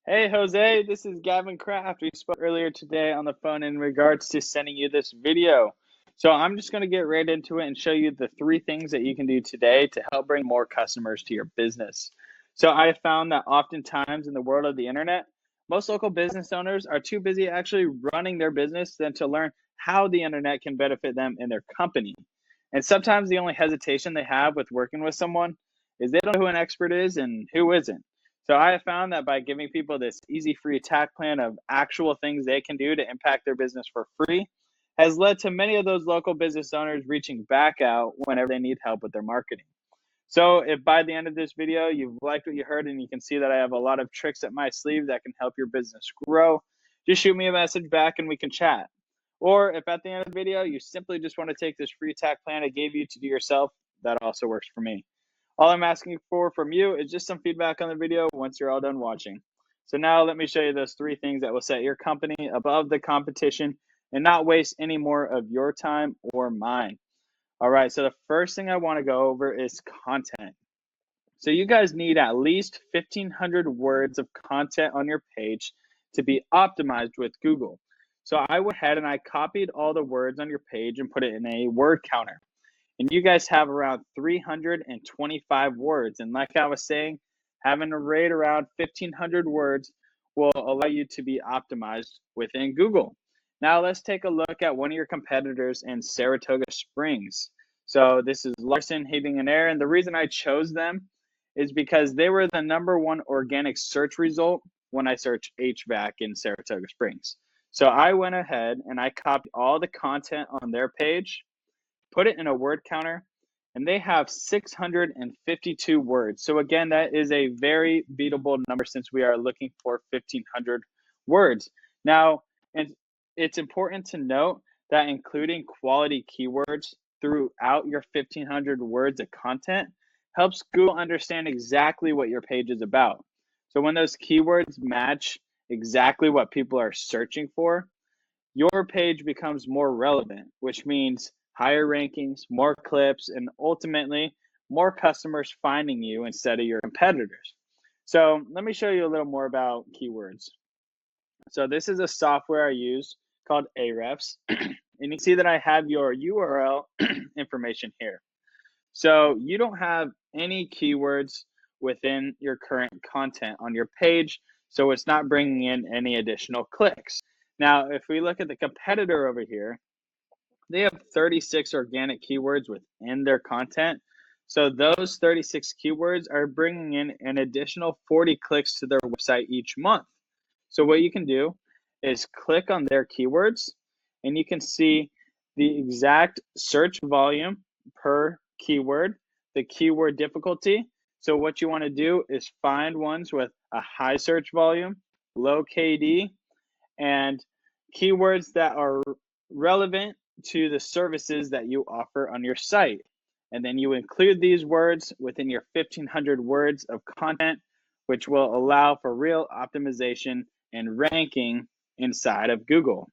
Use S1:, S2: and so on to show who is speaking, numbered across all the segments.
S1: Hey Jose, this is Gavin Kraft. We spoke earlier today on the phone in regards to sending you this video. So I'm just going to get right into it and show you the 3 things that you can do today to help bring more customers to your business. So I have found that oftentimes in the world of the internet, most local business owners are too busy actually running their business than to learn how the internet can benefit them in their company. And sometimes the only hesitation they have with working with someone is they don't know who an expert is and who isn't. So I have found that by giving people this easy free attack plan of actual things they can do to impact their business for free has led to many of those local business owners reaching back out whenever they need help with their marketing. So if by the end of this video you've liked what you heard and you can see that I have a lot of tricks up my sleeve that can help your business grow, just shoot me a message back and we can chat. Or if at the end of the video you simply just want to take this free attack plan I gave you to do yourself, that also works for me. All I'm asking for from you is just some feedback on the video once you're all done watching. So now let me show you those 3 things that will set your company above the competition and not waste any more of your time or mine. All right, so the first thing I want to go over is content. So you guys need at least 1,500 words of content on your page to be optimized with Google. So I went ahead and I copied all the words on your page and put it in a word counter. And you guys have around 325 words. And like I was saying, having a rate around 1,500 words will allow you to be optimized within Google. Now let's take a look at one of your competitors in Saratoga Springs. So this is Larson Heating and Air. And the reason I chose them is because they were the #1 organic search result when I searched HVAC in Saratoga Springs. So I went ahead and I copied all the content on their page, put it in a word counter, and they have 652 words. So again, that is a very beatable number since we are looking for 1,500 words. Now, and it's important to note that including quality keywords throughout your 1,500 words of content helps Google understand exactly what your page is about. So when those keywords match exactly what people are searching for, your page becomes more relevant, which means higher rankings, more clips, and ultimately more customers finding you instead of your competitors. So let me show you a little more about keywords. So this is a software I use called Ahrefs, and you can see that I have your URL information here. So you don't have any keywords within your current content on your page, so it's not bringing in any additional clicks. Now, if we look at the competitor over here, they have 36 organic keywords within their content. So those 36 keywords are bringing in an additional 40 clicks to their website each month. So what you can do is click on their keywords and you can see the exact search volume per keyword, the keyword difficulty. So what you want to do is find ones with a high search volume, low KD, and keywords that are relevant to the services that you offer on your site. And then you include these words within your 1,500 words of content, which will allow for real optimization and ranking inside of Google.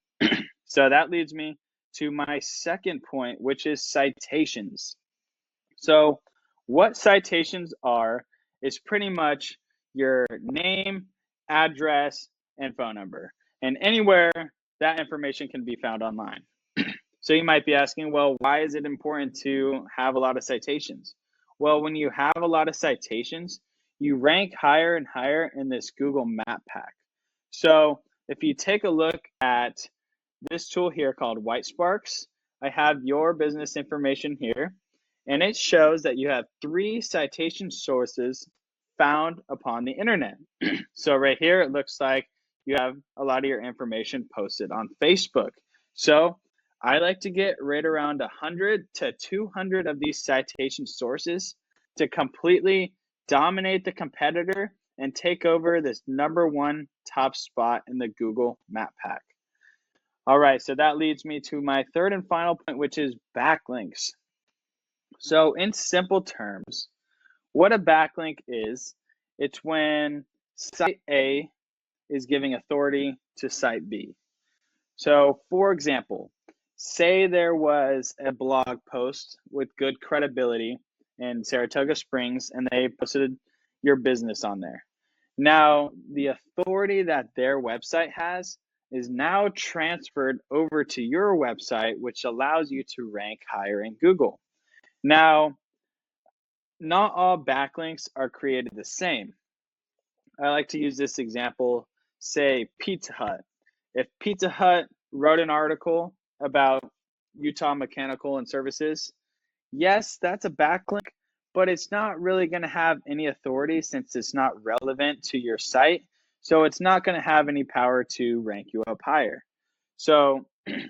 S1: So that leads me to my second point, which is citations. So what citations are is pretty much your name, address, and phone number. And anywhere that information can be found online. So you might be asking, well, why is it important to have a lot of citations? Well, when you have a lot of citations, you rank higher and higher in this Google Map Pack. So if you take a look at this tool here called White Sparks, I have your business information here, and it shows that you have 3 citation sources found upon the internet. So right here, it looks like you have a lot of your information posted on Facebook. So I like to get right around 100 to 200 of these citation sources to completely dominate the competitor and take over this #1 top spot in the Google Map Pack. All right, so that leads me to my third and final point, which is backlinks. So in simple terms, what a backlink is, it's when site A is giving authority to site B. So for example, say there was a blog post with good credibility in Saratoga Springs and they posted your business on there. Now, the authority that their website has is now transferred over to your website, which allows you to rank higher in Google. Now, not all backlinks are created the same. I like to use this example, say Pizza Hut. If Pizza Hut wrote an article about Utah Mechanical and Services, yes, that's a backlink, but it's not really going to have any authority since it's not relevant to your site. So it's not going to have any power to rank you up higher. So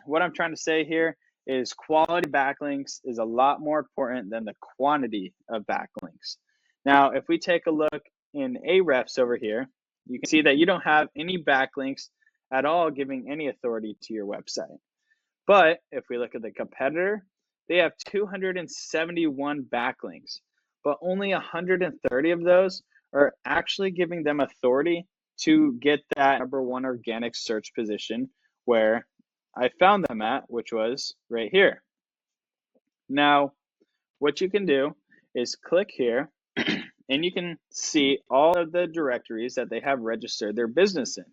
S1: what I'm trying to say here is quality backlinks is a lot more important than the quantity of backlinks. Now, if we take a look in Ahrefs over here, you can see that you don't have any backlinks at all giving any authority to your website. But if we look at the competitor, they have 271 backlinks, but only 130 of those are actually giving them authority to get that #1 organic search position where I found them at, which was right here. Now, what you can do is click here and you can see all of the directories that they have registered their business in.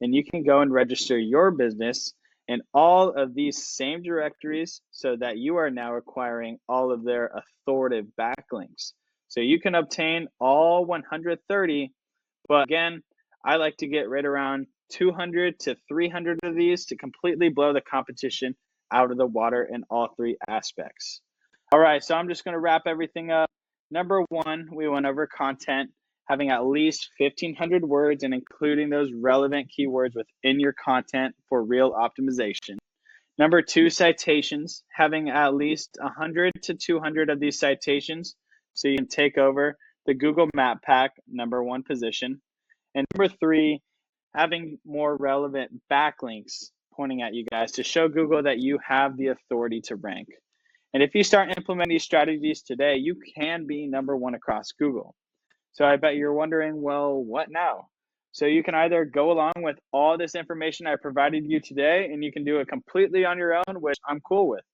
S1: And you can go and register your business in all of these same directories so that you are now acquiring all of their authoritative backlinks. So you can obtain all 130, but again, I like to get right around 200 to 300 of these to completely blow the competition out of the water in all three aspects. All right, so I'm just going to wrap everything up. Number one, we went over content, having at least 1,500 words and including those relevant keywords within your content for real optimization. Number two, citations, having at least 100 to 200 of these citations so you can take over the Google Map Pack #1 position. And number three, having more relevant backlinks pointing at you guys to show Google that you have the authority to rank. And if you start implementing these strategies today, you can be #1 across Google. So I bet you're wondering, well, what now? So you can either go along with all this information I provided you today and you can do it completely on your own, which I'm cool with.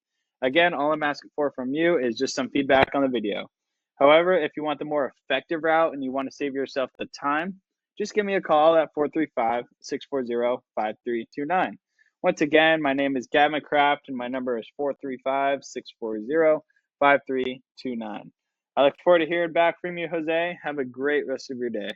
S1: Again, all I'm asking for from you is just some feedback on the video. However, if you want the more effective route and you want to save yourself the time, just give me a call at 435-640-5329. Once again, my name is Gavin Kraft and my number is 435-640-5329. I look forward to hearing back from you, Jose. Have a great rest of your day.